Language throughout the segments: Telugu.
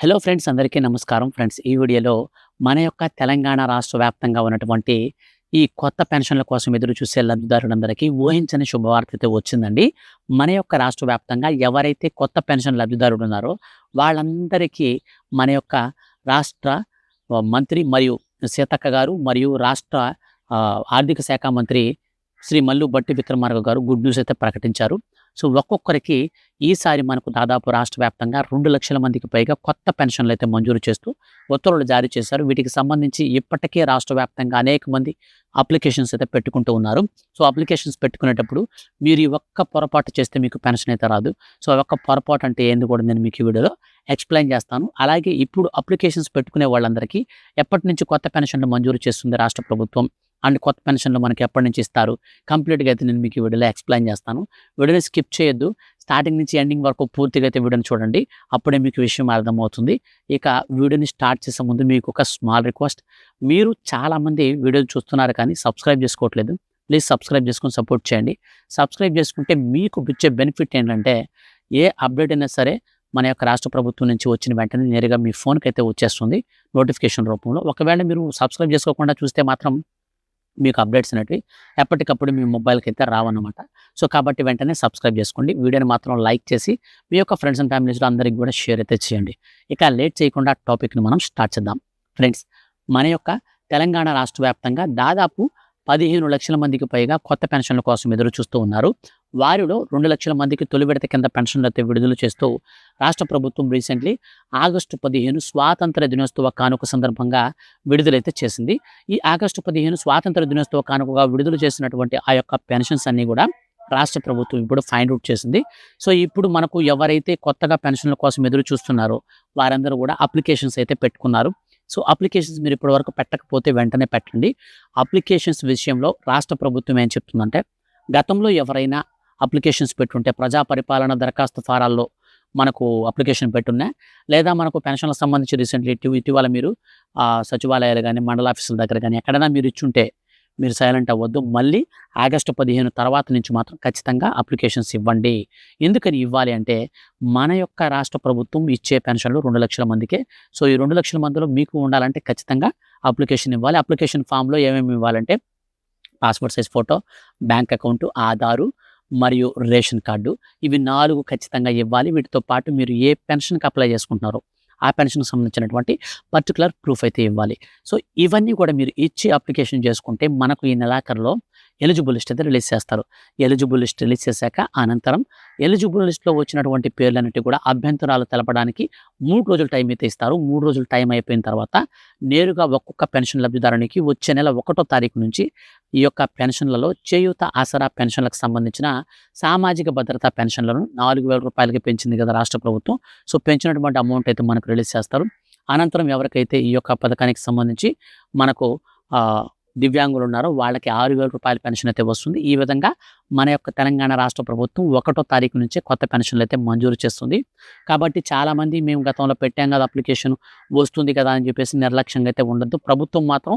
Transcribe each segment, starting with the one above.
హలో ఫ్రెండ్స్, అందరికీ నమస్కారం. ఫ్రెండ్స్, ఈ వీడియోలో మన యొక్క తెలంగాణ రాష్ట్ర వ్యాప్తంగా ఉన్నటువంటి ఈ కొత్త పెన్షన్ల కోసం ఎదురు చూసే లబ్ధిదారులందరికీ ఊహించని శుభవార్త అయితే వచ్చిందండి. మన యొక్క రాష్ట్ర వ్యాప్తంగా ఎవరైతే కొత్త పెన్షన్ లబ్ధిదారులు ఉన్నారో వాళ్ళందరికీ మన యొక్క రాష్ట్ర మంత్రి మరియు సీతక్క గారు మరియు రాష్ట్ర ఆర్థిక శాఖ మంత్రి శ్రీ మల్లు బట్టి విక్రమార్క గారు గుడ్ న్యూస్ అయితే ప్రకటించారు. సో ఒక్కొక్కరికి ఈసారి మనకు దాదాపు రాష్ట్ర వ్యాప్తంగా 2,00,000 మందికి పైగా కొత్త పెన్షన్లు అయితే మంజూరు చేస్తూ ఉత్తర్వులు జారీ చేశారు. వీటికి సంబంధించి ఇప్పటికే రాష్ట్ర వ్యాప్తంగా అనేక మంది అప్లికేషన్స్ అయితే పెట్టుకుంటూ ఉన్నారు. సో అప్లికేషన్స్ పెట్టుకునేటప్పుడు మీరు ఈ ఒక్క పొరపాటు చేస్తే మీకు పెన్షన్ అయితే రాదు. సో ఒక్క పొరపాటు అంటే ఏంది కూడా నేను మీకు ఈ వీడియోలో ఎక్స్ప్లెయిన్ చేస్తాను. అలాగే ఇప్పుడు అప్లికేషన్స్ పెట్టుకునే వాళ్ళందరికీ ఎప్పటి నుంచి కొత్త పెన్షన్లు మంజూరు చేస్తుంది రాష్ట్ర ప్రభుత్వం అండ్ కొత్త పెన్షన్లు మనకి ఎప్పటి నుంచి ఇస్తారు కంప్లీట్గా అయితే నేను మీకు ఈ వీడియోలో ఎక్స్ప్లెయిన్ చేస్తాను. వీడియోని స్కిప్ చేయొద్దు, స్టార్టింగ్ నుంచి ఎండింగ్ వరకు పూర్తిగా అయితే వీడియోని చూడండి. అప్పుడే మీకు విషయం అర్థమవుతుంది. ఇక వీడియోని స్టార్ట్ చేసే ముందు మీకు ఒక స్మాల్ రిక్వెస్ట్. మీరు చాలామంది వీడియోలు చూస్తున్నారు కానీ సబ్స్క్రైబ్ చేసుకోవట్లేదు. ప్లీజ్ సబ్స్క్రైబ్ చేసుకొని సపోర్ట్ చేయండి. సబ్స్క్రైబ్ చేసుకుంటే మీకు వచ్చే బెనిఫిట్ ఏంటంటే ఏ అప్డేట్ అయినా సరే మన యొక్క రాష్ట్ర ప్రభుత్వం నుంచి వచ్చిన వెంటనే నేరుగా మీ ఫోన్కి అయితే వచ్చేస్తుంది నోటిఫికేషన్ రూపంలో. ఒకవేళ మీరు సబ్స్క్రైబ్ చేసుకోకుండా చూస్తే మాత్రం మీకు అప్డేట్స్ అనేవి ఎప్పటికప్పుడు మీ మొబైల్కి అయితే రావన్నమాట. సో కాబట్టి వెంటనే సబ్స్క్రైబ్ చేసుకోండి. వీడియోని మాత్రం లైక్ చేసి మీ యొక్క ఫ్రెండ్స్ అండ్ ఫ్యామిలీస్లో అందరికీ కూడా షేర్ అయితే చేయండి. ఇక లేట్ చేయకుండా టాపిక్ని మనం స్టార్ట్ చేద్దాం. ఫ్రెండ్స్, మన యొక్క తెలంగాణ రాష్ట్ర వ్యాప్తంగా దాదాపు 15,00,000 మందికి పైగా కొత్త పెన్షన్ల కోసం ఎదురు చూస్తూ ఉన్నారు. వారిలో 2,00,000 మందికి తొలి విడత కింద పెన్షన్లు అయితే విడుదల చేస్తూ రాష్ట్ర ప్రభుత్వం రీసెంట్లీ ఆగస్టు 15 స్వాతంత్ర దినోత్సవ కానుక సందర్భంగా విడుదలైతే చేసింది. ఈ ఆగస్టు 15 స్వాతంత్ర దినోత్సవ కానుకగా విడుదల చేసినటువంటి ఆ యొక్క పెన్షన్స్ అన్నీ కూడా రాష్ట్ర ప్రభుత్వం ఇప్పుడు ఫైండ్ అవుట్ చేసింది. సో ఇప్పుడు మనకు ఎవరైతే కొత్తగా పెన్షన్ల కోసం ఎదురు చూస్తున్నారో వారందరూ కూడా అప్లికేషన్స్ అయితే పెట్టుకున్నారు. సో అప్లికేషన్స్ మీరు ఇప్పటివరకు పెట్టకపోతే వెంటనే పెట్టండి. అప్లికేషన్స్ విషయంలో రాష్ట్ర ప్రభుత్వం ఏం చెప్తుందంటే, గతంలో ఎవరైనా అప్లికేషన్స్ పెట్టుంటే ప్రజా పరిపాలన దరఖాస్తు ఫారాల్లో మనకు అప్లికేషన్ పెట్టున్నా, లేదా మనకు పెన్షన్లకు సంబంధించి రీసెంట్లీ ఇటీవల మీరు సచివాలయాలు కానీ మండల ఆఫీసుల దగ్గర కానీ ఎక్కడైనా మీరు ఇచ్చుంటే మీరు సైలెంట్ అవ్వద్దు. మళ్ళీ ఆగస్టు 15 తర్వాత నుంచి మాత్రం ఖచ్చితంగా అప్లికేషన్స్ ఇవ్వండి. ఎందుకని ఇవ్వాలి అంటే, మన యొక్క రాష్ట్ర ప్రభుత్వం ఇచ్చే పెన్షన్లు 2,00,000 మందికే. సో ఈ 2,00,000 మందిలో మీకు ఉండాలంటే ఖచ్చితంగా అప్లికేషన్ ఇవ్వాలి. అప్లికేషన్ ఫామ్లో ఏమేమి ఇవ్వాలంటే passport size photo, bank account, Aadhaar మరియు రేషన్ కార్డు, ఇవి 4 ఖచ్చితంగా ఇవ్వాలి. వీటితో పాటు మీరు ఏ పెన్షన్కి అప్లై చేసుకుంటున్నారో ఆ పెన్షన్కి సంబంధించినటువంటి పర్టికులర్ ప్రూఫ్ అయితే ఇవ్వాలి. సో ఇవన్నీ కూడా మీరు ఇచ్చి అప్లికేషన్ చేసుకుంటే మనకు ఈ నెలాఖరులో ఎలిజిబుల్ లిస్ట్ అయితే రిలీజ్ చేస్తారు. ఎలిజిబుల్ లిస్ట్ రిలీజ్ చేశాక అనంతరం ఎలిజిబుల్ లిస్ట్లో వచ్చినటువంటి పేర్లన్నిటి కూడా అభ్యంతరాలు తెలపడానికి 3 రోజులు టైం అయితే ఇస్తారు. 3 రోజులు టైం అయిపోయిన తర్వాత నేరుగా ఒక్కొక్క పెన్షన్ లబ్ధిదారునికి వచ్చే నెల 1వ తారీఖు నుంచి ఈ యొక్క పెన్షన్లలో చేయూత, ఆసరా పెన్షన్లకు సంబంధించిన సామాజిక భద్రతా పెన్షన్లను 4,000 రూపాయలకి పెంచింది కదా రాష్ట్ర ప్రభుత్వం. సో పెంచినటువంటి అమౌంట్ అయితే మనకు రిలీజ్ చేస్తారు. అనంతరం ఎవరికైతే ఈ యొక్క పథకానికి సంబంధించి మనకు దివ్యాంగులు ఉన్నారో వాళ్ళకి 6,000 రూపాయల పెన్షన్ అయితే వస్తుంది. ఈ విధంగా మన యొక్క తెలంగాణ రాష్ట్ర ప్రభుత్వం 1వ తారీఖు నుంచే కొత్త పెన్షన్లు అయితే మంజూరు చేస్తుంది. కాబట్టి చాలామంది మేము గతంలో పెట్టాం కదా అప్లికేషన్ వస్తుంది కదా అని చెప్పేసి నిర్లక్ష్యంగా అయితే ఉండద్దు. ప్రభుత్వం మాత్రం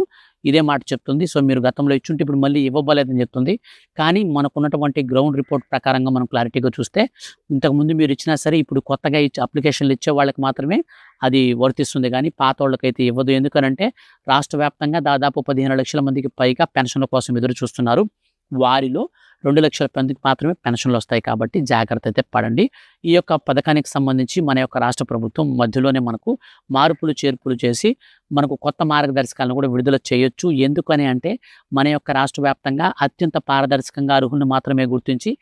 ఇదే మాట చెప్తుంది. సో మీరు గతంలో ఇచ్చుంటే ఇప్పుడు మళ్ళీ ఇవ్వబోలేదని చెప్తుంది. కానీ మనకున్నటువంటి గ్రౌండ్ రిపోర్ట్ ప్రకారంగా మనం క్లారిటీగా చూస్తే ఇంతకుముందు మీరు ఇచ్చినా సరే ఇప్పుడు కొత్తగా ఇచ్చే అప్లికేషన్లు ఇచ్చే వాళ్ళకి మాత్రమే అది వర్తిస్తుంది, కానీ పాత వాళ్ళకైతే ఇవ్వదు. ఎందుకనంటే రాష్ట్ర వ్యాప్తంగా దాదాపు 15,00,000 మందికి పైగా పెన్షన్ల కోసం ఎదురు చూస్తున్నారు. వారిలో 2,00,000 మందికి మాత్రమే పెన్షన్లు వస్తాయి. కాబట్టి జాగ్రత్త అయితే పడండి. ఈ యొక్క పథకానికి సంబంధించి మన యొక్క రాష్ట్ర ప్రభుత్వం మధ్యలోనే మనకు మార్పులు చేర్పులు చేసి మనకు కొత్త మార్గదర్శకాలను కూడా విడుదల చేయొచ్చు. ఎందుకని అంటే మన యొక్క రాష్ట్ర వ్యాప్తంగా అత్యంత పారదర్శకంగా అర్హులను మాత్రమే గుర్తించి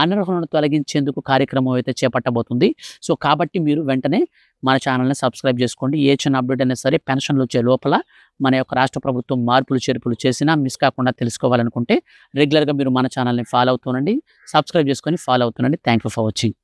అనర్హులను తొలగించేందుకు కార్యక్రమం అయితే చేపట్టబోతుంది. సో కాబట్టి మీరు వెంటనే మన ఛానల్ని సబ్స్క్రైబ్ చేసుకోండి. ఏ చిన్న అప్డేట్ అయినా సరే పెన్షన్లు వచ్చే లోపల మన యొక్క రాష్ట్ర ప్రభుత్వం మార్పులు చేర్పులు చేసినా మిస్ కాకుండా తెలుసుకోవాలనుకుంటే రెగ్యులర్గా మీరు మన ఛానల్ని ఫాలో అవుతుండండి, సబ్స్క్రైబ్ చేసుకొని ఫాలో అవుతుండండి. Thank you for watching.